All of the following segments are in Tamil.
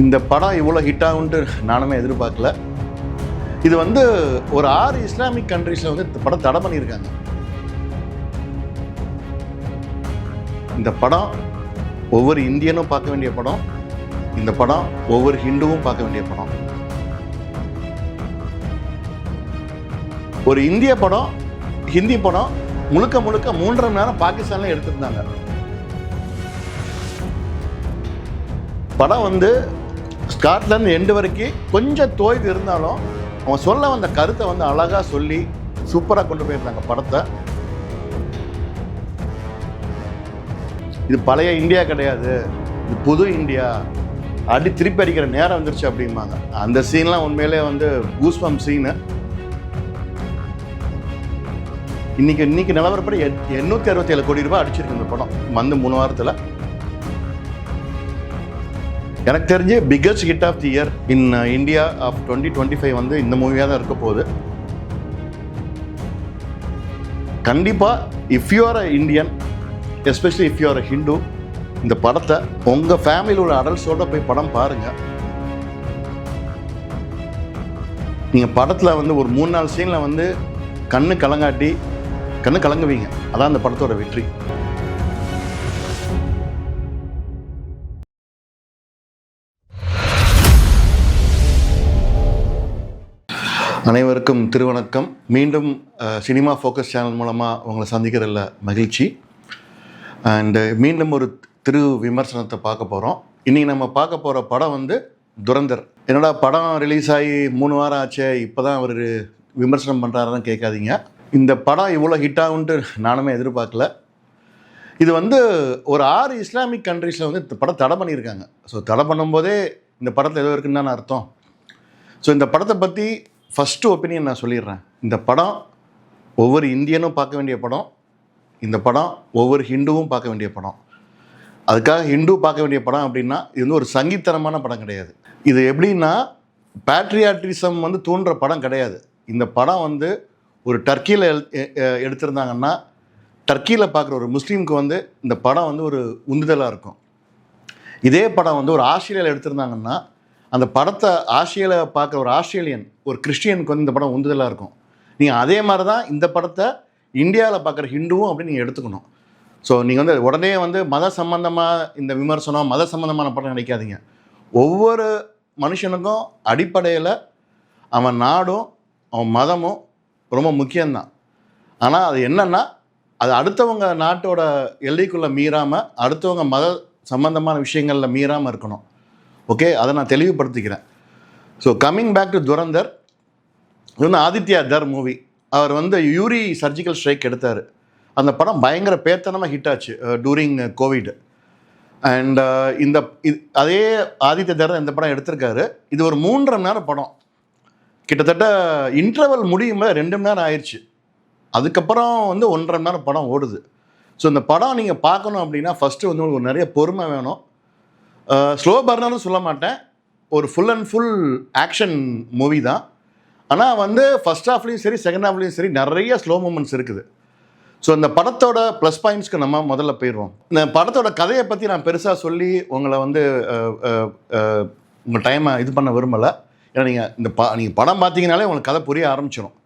இந்த படம் இவ்வளோ ஹிட் ஆகுன்ட்டு நானுமே எதிர்பார்க்கல. இது வந்து ஒரு 6 இஸ்லாமிக் கண்ட்ரீஸில் வந்து இந்த படம் தடை பண்ணியிருக்காங்க. இந்த படம் ஒவ்வொரு இந்தியனும் பார்க்க வேண்டிய படம். இந்த படம் ஒவ்வொரு ஹிந்துவும் பார்க்க வேண்டிய படம். ஒரு இந்திய படம், ஹிந்தி படம் முழுக்க 3.5 மணி நேரம் பாகிஸ்தான்ல எடுத்திருந்தாங்க. படம் வந்து ஸ்டார்ட்லேருந்து எண்டு வரைக்கும் கொஞ்சம் தோய்வு இருந்தாலும் அவன் சொல்ல வந்த கருத்தை வந்து அழகாக சொல்லி சூப்பராக கொண்டு போயிருந்தாங்க படத்தை. இது பழைய இந்தியா கிடையாது, இது புது இந்தியா, திருப்பி அடிக்கிற நேரம் வந்துருச்சு அப்படிம்பாங்க. அந்த சீன்லாம் உண்மையிலே வந்து கூஸ்பம் சீனு. இன்னைக்கு நிலவரப்படி 867 கோடி ரூபாய் அடிச்சிருக்கு இந்த படம் வந்து 3 வாரத்தில். எனக்கு தெரிஞ்சு biggest hit of the year in India of 2025 வந்து இந்த மூவியாக தான் இருக்க போகுது. கண்டிப்பாக if you are a Indian, especially if you are a Hindu, இந்த படத்தை உங்கள் ஃபேமிலியில் உள்ள அடல்ட்ஸோட போய் படம் பாருங்கள். நீங்கள் படத்தில் வந்து ஒரு 3-4 சீனில் வந்து கண்ணு கலங்குவீங்க. அதான் அந்த படத்தோட வெற்றி. அனைவருக்கும் திருவணக்கம். மீண்டும் சினிமா ஃபோக்கஸ் சேனல் மூலமாக உங்களை சந்திக்கிறதில்ல மகிழ்ச்சி. அண்டு மீண்டும் ஒரு விமர்சனத்தை பார்க்க போகிறோம். இன்றைக்கி நம்ம பார்க்க போகிற படம் வந்து துரந்தர். என்னடா படம் ரிலீஸ் ஆகி 3 வாரம் ஆச்சு, இப்போ தான் அவர் விமர்சனம் பண்ணுறாருன்னு கேட்காதீங்க. இந்த படம் இவ்வளோ ஹிட் ஆகுன்ட்டு நானுமே எதிர்பார்க்கல. இது வந்து ஒரு 6 இஸ்லாமிக் கண்ட்ரீஸில் வந்து இந்த படம் தடை பண்ணியிருக்காங்க. ஸோ தடை பண்ணும்போதே இந்த படத்தில் ஏதோ இருக்குன்னு தான் அர்த்தம். ஸோ இந்த படத்தை பற்றி ஃபஸ்ட்டு ஒப்பீனியன் நான் சொல்லிடுறேன். இந்த படம் ஒவ்வொரு இந்தியனும் பார்க்க வேண்டிய படம். இந்த படம் ஒவ்வொரு ஹிந்துவும் பார்க்க வேண்டிய படம். அதுக்காக ஹிந்து பார்க்க வேண்டிய படம் அப்படின்னா இது வந்து ஒரு சங்கீத்தனமான படம் கிடையாது. இது எப்படின்னா பேட்ரியாட்டிசம் வந்து தூண்டுற படம் கிடையாது. இந்த படம் வந்து ஒரு டர்க்கியில் எடுத்திருந்தாங்கன்னா டர்க்கியில் பார்க்குற ஒரு முஸ்லீமுக்கு வந்து இந்த படம் வந்து ஒரு உந்துதலாக இருக்கும். இதே படம் வந்து ஒரு ஆஸ்திரேலியாவில் எடுத்திருந்தாங்கன்னா அந்த படத்தை ஆஸ்திரேலியாவில் பார்க்குற ஒரு ஆஸ்திரேலியன், ஒரு கிறிஸ்டியனுக்கு வந்து இந்த படம் உந்துதலாக இருக்கும். நீங்கள் அதே மாதிரி தான் இந்த படத்தை இந்தியாவில் பார்க்குற ஹிந்துவும் அப்படின்னு நீங்கள் எடுத்துக்கணும். ஸோ நீங்கள் வந்து உடனே வந்து மத சம்பந்தமாக இந்த விமர்சனம், மத சம்பந்தமான படம் நினைக்காதீங்க. ஒவ்வொரு மனுஷனுக்கும் அடிப்படையில் அவன் நாடும் அவன் மதமும் ரொம்ப முக்கியம்தான். ஆனால் அது என்னென்னா அது அடுத்தவங்க நாட்டோட எல்லைக்குள்ளே மீறாமல், அடுத்தவங்க மத சம்பந்தமான விஷயங்களில் மீறாமல் இருக்கணும். ஓகே, அதை நான் தெளிவுபடுத்திக்கிறேன். So coming back to Dhurandhar, இது வந்து ஆதித்யா தர் மூவி. அவர் வந்து யூரி சர்ஜிக்கல் ஸ்ட்ரைக் எடுத்தார். அந்த படம் பயங்கர பேர்த்தனமாக ஹிட் ஆச்சு டூரிங் கோவிட். அண்ட் அதே ஆதித்ய தர் இந்த படம் எடுத்திருக்காரு. இது ஒரு 3.5 மணி நேரம் படம். கிட்டத்தட்ட இன்டர்வல் முடியும் 2 மணி நேரம் ஆயிடுச்சு. அதுக்கப்புறம் வந்து 1.5 மணி நேரம் படம் ஓடுது. ஸோ இந்த படம் நீங்கள் பார்க்கணும் அப்படின்னா ஃபஸ்ட்டு வந்து உங்களுக்கு நிறைய பொறுமை வேணும். ஸ்லோ பர்னர்னு சொல்ல மாட்டேன், ஒரு full and full action movie தான். ஆனால் வந்து ஃபஸ்ட் ஹாஃப்லேயும் சரி செகண்ட் ஹாஃப்லேயும் சரி நிறைய ஸ்லோ மூமெண்ட்ஸ் இருக்குது. ஸோ இந்த படத்தோட ப்ளஸ் பாயிண்ட்ஸ்க்கு நம்ம முதல்ல போயிடுவோம். இந்த படத்தோட கதையை பற்றி நான் பெருசாக சொல்லி உங்களை வந்து உங்கள் டைமை இது பண்ண விரும்பலை. ஏன்னா நீங்கள் படம் பார்த்தீங்கனாலே உங்களுக்கு கதை புரிய ஆரம்பிச்சிடும்.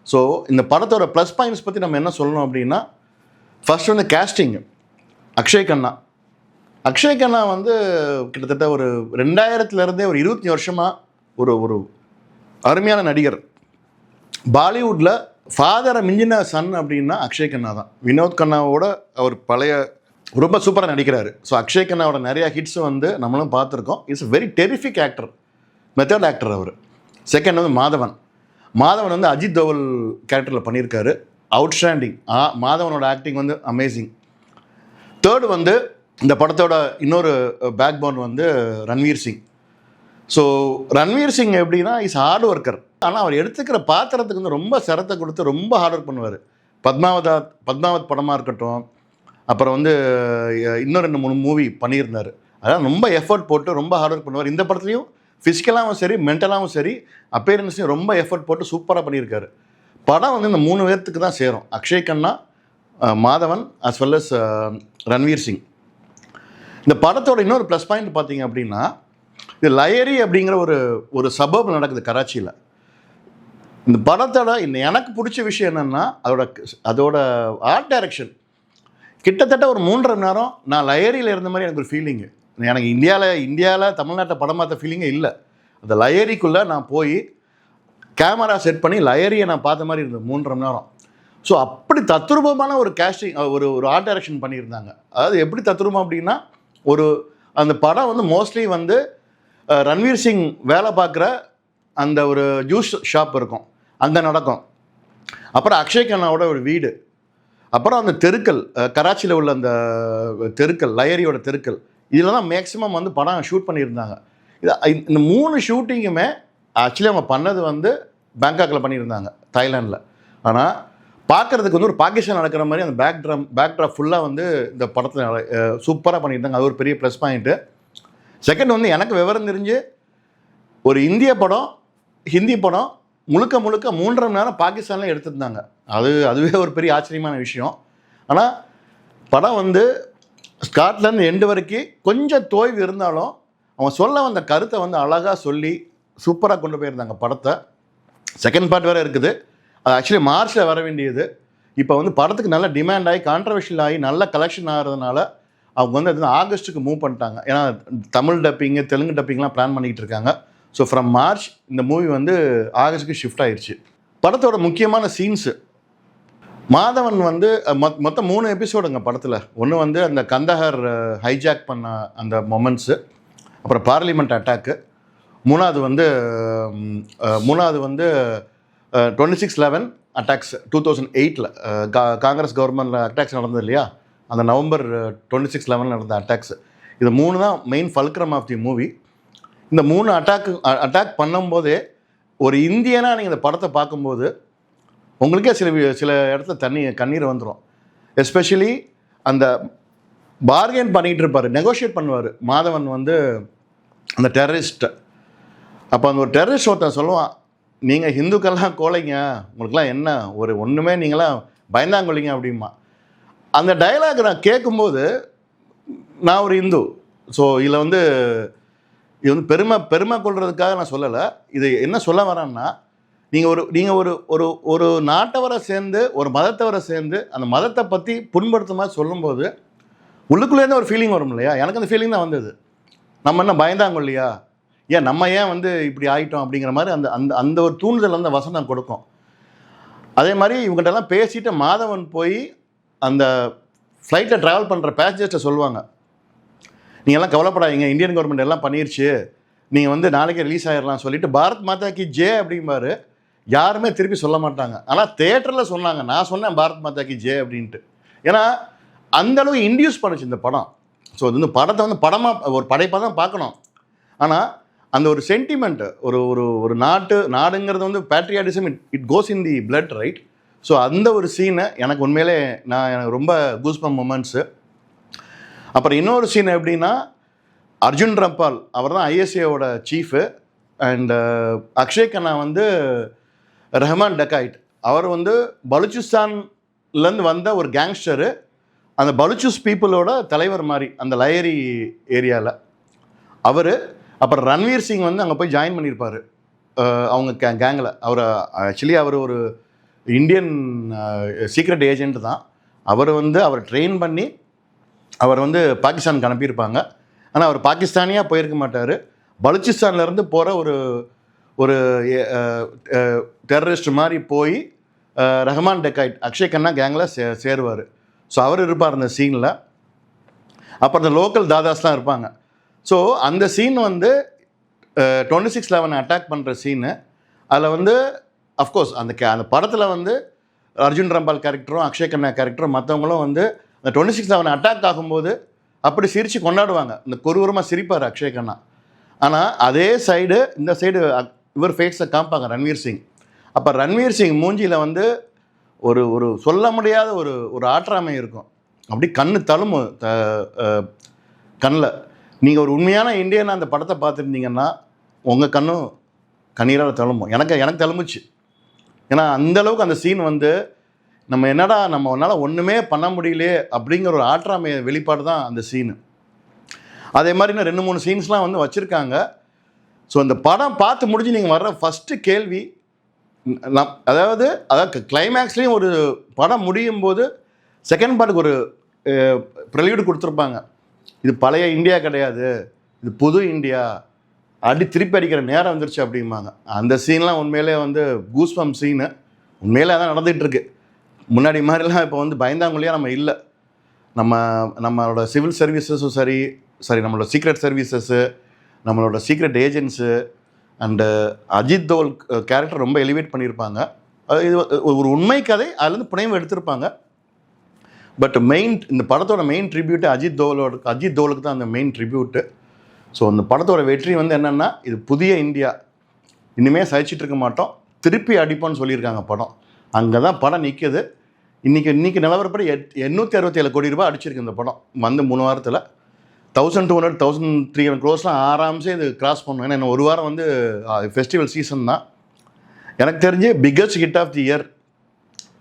ஸோ இந்த படத்தோட ப்ளஸ் பாயிண்ட்ஸ் பற்றி நம்ம என்ன சொல்லணும் அப்படின்னா, ஃபர்ஸ்ட் வந்து கேஸ்டிங். அக்ஷய் கண்ணா வந்து கிட்டத்தட்ட ஒரு 2000 ஒரு 20 வருஷமாக ஒரு அருமையான நடிகர். பாலிவுட்டில் ஃபாதரை மிஞ்சின சன் அப்படின்னா அக்ஷய் கண்ணா தான். வினோத் கண்ணாவோட அவர் பழைய ரொம்ப சூப்பராக நடிக்கிறாரு. ஸோ அக்ஷய் கண்ணாவோட நிறையா ஹிட்ஸ் வந்து நம்மளும் பார்த்துருக்கோம். It's very terrific actor, method actor அவர். செகண்ட் வந்து மாதவன் வந்து அஜித் தோவல் கேரக்டரில் பண்ணியிருக்காரு. அவுட்ஸ்டாண்டிங். மாதவனோட ஆக்டிங் வந்து அமேசிங். தேர்டு வந்து இந்த படத்தோட இன்னொரு பேக் போன் வந்து ரன்வீர் சிங். ஸோ ரன்வீர் சிங் எப்படின்னா இஸ் ஹார்ட் ஒர்க்கர். ஆனால் அவர் எடுத்துக்கிற பாத்திரத்துக்கு வந்து ரொம்ப சிரத்தை கொடுத்து ரொம்ப ஹார்ட் ஒர்க் பண்ணுவார். பத்மாவத் படமாக இருக்கட்டும், அப்புறம் வந்து இன்னும் 2-3 மூவி பண்ணியிருந்தார். அதான் ரொம்ப எஃபர்ட் போட்டு ரொம்ப ஹார்ட் ஒர்க் பண்ணுவார். இந்த படத்துலையும் ஃபிசிக்கலாகவும் சரி மென்டலாகவும் சரி அப்பேரன்ஸையும் ரொம்ப எஃபர்ட் போட்டு சூப்பராக பண்ணியிருக்காரு. படம் வந்து இந்த 3 பேர்த்துக்கு தான் சேரும். அக்ஷய் கண்ணா, Madhavan as well as Ranveer Singh. இந்த படத்தோட இன்னொரு ப்ளஸ் பாயிண்ட் பார்த்தீங்க அப்படின்னா, இது லயரி அப்படிங்கிற ஒரு ஒரு சபப் நடக்குது கராச்சியில். இந்த படத்தோட எனக்கு பிடிச்ச விஷயம் என்னென்னா அதோட ஆர்ட் டைரக்ஷன். கிட்டத்தட்ட ஒரு 3.5 மணி நேரம் நான் லயரியில் இருந்த மாதிரி எனக்கு ஒரு ஃபீலிங்கு. எனக்கு இந்தியாவில் தமிழ்நாட்டை படம் பார்த்த ஃபீலிங்கே இல்லை. அந்த லயரிக்குள்ளே நான் போய் கேமரா செட் பண்ணி லயரியை நான் பார்த்த மாதிரி இருந்தது 3.5 மணி நேரம். ஸோ அப்படி தத்ரூபமான ஒரு கேஸ்டிங், ஒரு ஒரு ஆர்ட் டைரக்ஷன் பண்ணியிருந்தாங்க. அதாவது எப்படி தத்ரூபம் அப்படின்னா, அந்த படம் வந்து மோஸ்ட்லி வந்து ரன்வீர் சிங் வேலை பார்க்குற அந்த ஒரு ஜூஸ் ஷாப் இருக்கும், அங்கே நடக்கும். அப்புறம் அக்ஷய் கண்ணாவோட ஒரு வீடு, அப்புறம் அந்த தெருக்கள், கராச்சியில் உள்ள அந்த தெருக்கள், லயரியோட தெருக்கள், இதில் தான் மேக்ஸிமம் வந்து படம் ஷூட் பண்ணியிருந்தாங்க. இந்த 3 ஷூட்டிங்குமே ஆக்சுவலி அவங்க பண்ணது வந்து பேங்காக்கில் பண்ணியிருந்தாங்க, தாய்லாண்டில். ஆனால் பார்க்குறதுக்கு வந்து ஒரு பாகிஸ்தான் நடக்கிற மாதிரி அந்த பேக்ட்ராப் ஃபுல்லாக வந்து இந்த படத்தில் சூப்பராக பண்ணியிருந்தாங்க. அது ஒரு பெரிய ப்ளஸ் பாயிண்ட்டு. செகண்ட் வந்து எனக்கு விவரம் தெரிஞ்சு ஒரு இந்திய படம், ஹிந்தி படம் முழுக்க 3.5 மணி நேரம் பாகிஸ்தானில் எடுத்திருந்தாங்க. அதுவே ஒரு பெரிய ஆச்சரியமான விஷயம். ஆனால் படம் வந்து ஸ்டார்ட்லேருந்து எண்டு வரைக்கும் கொஞ்சம் தோய்வு இருந்தாலும் அவங்க சொல்ல வந்த கருத்தை வந்து அழகாக சொல்லி சூப்பராக கொண்டு போயிருந்தாங்க படத்தை. செகண்ட் பார்ட் வேறு இருக்குது. அது ஆக்சுவலி மார்ச்சில் வர வேண்டியது. இப்போ வந்து படத்துக்கு நல்ல டிமாண்ட் ஆகி கான்ட்ரவர்ஷியல் ஆகி நல்ல கலெக்ஷன் ஆகிறதுனால அவங்க வந்து அது ஆகஸ்ட்டுக்கு மூவ் பண்ணிட்டாங்க. ஏன்னா தமிழ் டப்பிங்கு, தெலுங்கு டப்பிங்லாம் பிளான் பண்ணிக்கிட்டு இருக்காங்க. ஸோ ஃப்ரம் மார்ச் இந்த மூவி வந்து ஆகஸ்ட்டுக்கு ஷிஃப்ட் ஆயிடுச்சு. படத்தோட முக்கியமான சீன்ஸு, மாதவன் வந்து மொத்தம் 3 எபிசோடுங்க படத்தில். ஒன்று வந்து அந்த கந்தஹார் ஹைஜாக் பண்ண அந்த மொமெண்ட்ஸு, அப்புறம் பார்லிமெண்ட் அட்டாக்கு, மூணாவது வந்து 26/11 அட்டாக்ஸ் 2008 காங்கிரஸ் கவர்மெண்ட்டில் அட்டாக்ஸ் நடந்தது இல்லையா, அந்த நவம்பர் 26/11 நடந்த அட்டாக்ஸ். இது 3 தான் main fulcrum of the movie. இந்த 3 அட்டாக் பண்ணும்போதே ஒரு இந்தியனாக நீங்கள் இந்த படத்தை பார்க்கும்போது உங்களுக்கே சில இடத்துல கண்ணீர் வந்துடும். எஸ்பெஷலி அந்த பார்கெயின் பண்ணிகிட்டு இருப்பார், நெகோஷியேட் பண்ணுவார் மாதவன் வந்து அந்த டெரரிஸ்ட்டை. அப்போ அந்த ஒரு டெரரிஸ்ட் ஒருத்தன் சொல்லுவான், நீங்கள் ஹிந்துக்கெல்லாம் கோலைங்க, உங்களுக்குலாம் என்ன ஒன்றுமே நீங்களாம் பயந்தாங்கொள்ளிங்க அப்படிமா. அந்த டைலாக் நான் கேட்கும்போது, நான் ஒரு இந்து, ஸோ இதில் வந்து இது வந்து பெருமை கொள்றதுக்காக நான் சொல்லலை. இது என்ன சொல்ல வரேன்னா, நீங்கள் ஒரு நாட்டவரை சேர்ந்து ஒரு மதத்தவரை சேர்ந்து அந்த மதத்தை பற்றி புண்படுத்த மாதிரி சொல்லும்போது உள்ளுக்குள்ளேருந்து ஒரு ஃபீலிங் வரும் இல்லையா. எனக்கு அந்த ஃபீலிங் தான் வந்தது. நம்ம என்ன பயந்தாங்க இல்லையா, நம்ம ஏன் வந்து இப்படி ஆகிட்டோம் அப்படிங்கிற மாதிரி அந்த அந்த அந்த ஒரு தூண்டுதல் வந்து வசனம் கொடுக்கும். அதே மாதிரி இவங்ககிட்டலாம் பேசிட்டு மாதவன் போய் அந்த ஃப்ளைட்டில் ட்ராவல் பண்ணுற பேசஞ்சர்ஸ்ட்டை சொல்லுவாங்க, நீங்கள்லாம் கவலைப்படாதீங்க, இந்தியன் கவர்மெண்ட் எல்லாம் பண்ணிருச்சு, நீங்கள் வந்து நாளைக்கே ரிலீஸ் ஆகிடலாம் சொல்லிட்டு பாரத் மாதா கி ஜே அப்படிம்பாரு. யாருமே திருப்பி சொல்ல மாட்டாங்க. ஆனால் தேட்டரில் சொன்னாங்க, நான் சொன்னேன் பாரத் மாதா கி ஜே அப்படின்ட்டு. ஏன்னா அந்தளவு இன்டியூஸ் பண்ணுச்சு இந்த படம். ஸோ இது வந்து படத்தை வந்து படமாக ஒரு படைப்பாக தான் பார்க்கணும். ஆனால் அந்த ஒரு சென்டிமெண்ட்டு, ஒரு நாடுங்கிறது வந்து patriotism, it goes in the blood, right? So அந்த ஒரு சீனை எனக்கு உண்மையிலே எனக்கு ரொம்ப கூஸ்பம் மொமெண்ட்ஸு. அப்புறம் இன்னொரு சீன் எப்படின்னா, அர்ஜுன் ரம்பால் அவர் தான் ஐஎஸ்ஏவோட சீஃபு, அண்டு அக்ஷய் கண்ணா வந்து ரஹ்மான் டக்காய்ட். அவர் வந்து பலுச்சிஸ்தான்லேருந்து வந்த ஒரு கேங்ஸ்டரு, அந்த பலுச்சிஸ் பீப்புளோட தலைவர் மாதிரி அந்த லயரி ஏரியாவில் அவர். அப்புறம் ரன்வீர் சிங் வந்து அங்கே போய் ஜாயின் பண்ணியிருப்பார் அவங்க கேங்கில். அவர் ஒரு இந்தியன் சீக்ரெட் ஏஜென்ட் தான். அவர் ட்ரெயின் பண்ணி அவர் வந்து பாகிஸ்தானுக்கு அனுப்பியிருப்பாங்க. ஆனால் அவர் பாகிஸ்தானியாக போயிருக்க மாட்டார், பலுச்சிஸ்தான்லேருந்து போகிற ஒரு டெரரிஸ்ட் மாதிரி போய் ரஹ்மான் டெக்காய்ட் அக்ஷய் கண்ணா கேங்கில் சேருவார். ஸோ அவர் இருப்பார் அந்த சீனில். அப்புறம் அந்த லோக்கல் தாதாஸ்லாம் இருப்பாங்க. ஸோ அந்த சீன் வந்து 26/11 அட்டாக் பண்ணுற சீனு. அதில் வந்து அஃப்கோர்ஸ் அந்த படத்தில் வந்து அர்ஜுன் ரம்பால் கேரக்டரும் அக்ஷய் கண்ணா கேரக்டரும் மற்றவங்களும் வந்து அந்த 26/11 அட்டாக் ஆகும்போது அப்படி சிரித்து கொண்டாடுவாங்க. இந்த கொருவரமாக சிரிப்பார் அக்ஷய் கண்ணா. ஆனால் அதே சைடு இந்த சைடு இவர் ஃபேஸை காமிப்பாங்க ரன்வீர் சிங். அப்போ ரன்வீர் சிங் மூஞ்சியில் வந்து ஒரு சொல்ல முடியாத ஒரு ஆற்றாமை இருக்கும். அப்படி கண்ணு தழும்பு கண்ணில். நீங்கள் ஒரு உண்மையான இந்தியனாக அந்த படத்தை பார்த்துருந்தீங்கன்னா உங்கள் கண்ணும் கண்ணீரால் தழும்பும். எனக்கு தழும்புச்சு. ஏன்னா அந்தளவுக்கு அந்த சீன் வந்து நம்மளால் ஒன்றுமே பண்ண முடியலையே அப்படிங்கிற ஒரு ஆற்றாமை வெளிப்பாடு தான் அந்த சீனு. அதே மாதிரி இன்னும் 2-3 சீன்ஸ்லாம் வந்து வச்சுருக்காங்க. ஸோ இந்த படம் பார்த்து முடிஞ்சு நீங்கள் வர்ற ஃபஸ்ட்டு கேள்வி, அதாவது கிளைமேக்ஸ்லேயும் ஒரு படம் முடியும் போது செகண்ட் பார்ட்டுக்கு ஒரு ப்ரெல்யூடு கொடுத்துருப்பாங்க. இது பழைய இந்தியா கிடையாது, இது புது இந்தியா, திருப்பி அடிக்கிற நேரம் வந்துருச்சு அப்படிம்பாங்க. அந்த சீன்லாம் உண்மையிலே வந்து கூஸ்பம் சீனு. உண்மையிலே அதான் நடந்துகிட்டு இருக்கு. முன்னாடி மாதிரிலாம் இப்போ வந்து பயந்தாங்குழியாக நம்ம இல்லை. நம்மளோட சிவில் சர்வீசஸும் சரி நம்மளோட சீக்ரெட் சர்வீசஸ்ஸு, நம்மளோட secret agents and Ajit Doval character ரொம்ப எலிவேட் பண்ணியிருப்பாங்க. இது ஒரு உண்மை கதை, அதுலேருந்து புனைவு எடுத்திருப்பாங்க. பட் இந்த படத்தோட மெயின் ட்ரிபியூட்டு அஜித் தோவலுக்கு தான் அந்த மெயின் ட்ரிபியூட்டு. ஸோ அந்த படத்தோட வெற்றி வந்து என்னென்னா, இது புதிய இந்தியா, இனிமேல் சகிச்சிட்டு இருக்க மாட்டோம், திருப்பி அடிப்போன்னு சொல்லியிருக்காங்க படம். அங்கே தான் படம் நிற்கிது. இன்றைக்கி நிலவரப்படி 867 கோடி ரூபாய் அடிச்சிருக்கு இந்த படம் வந்து 3 வாரத்தில். 1200 1300 க்ரோஸ்லாம் ஆராம்சே இது கிராஸ் பண்ணும். ஏன்னா இன்னும் ஒரு வாரம் வந்து ஃபெஸ்டிவல் சீசன் தான். எனக்கு தெரிஞ்சு biggest hit of the year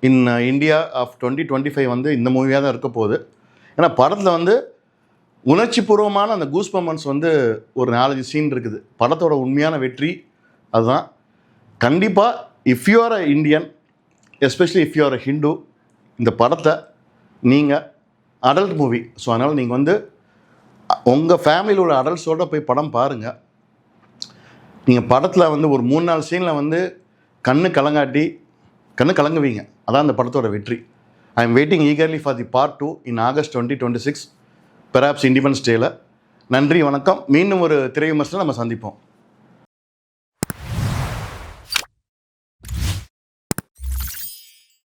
in India of 2025 வந்து இந்த மூவியாக தான் இருக்க போகுது. ஏன்னா படத்தில் வந்து உணர்ச்சி பூர்வமான அந்த கூஸ் பம்பன்ஸ் வந்து ஒரு 4-5 சீன் இருக்குது. படத்தோட உண்மையான வெற்றி அதுதான். கண்டிப்பாக if you are a Indian, especially if you are a Hindu, இந்த படத்தை நீங்கள் அடல்ட் மூவி, ஸோ அதனால் நீங்கள் வந்து உங்கள் ஃபேமிலியில் உள்ள அடல்ட்ஸோடு போய் படம் பாருங்கள். நீங்கள் படத்தில் வந்து ஒரு 3-4 சீனில் வந்து கண்ணு கலங்குவீங்க. அதான் அந்த படத்தோட வெற்றி. I am waiting eagerly for the part 2 in August 2026, perhaps independence டேல. நன்றி, வணக்கம். மீண்டும் ஒரு திரை விமர்சனம் நம்ம சந்திப்போம்.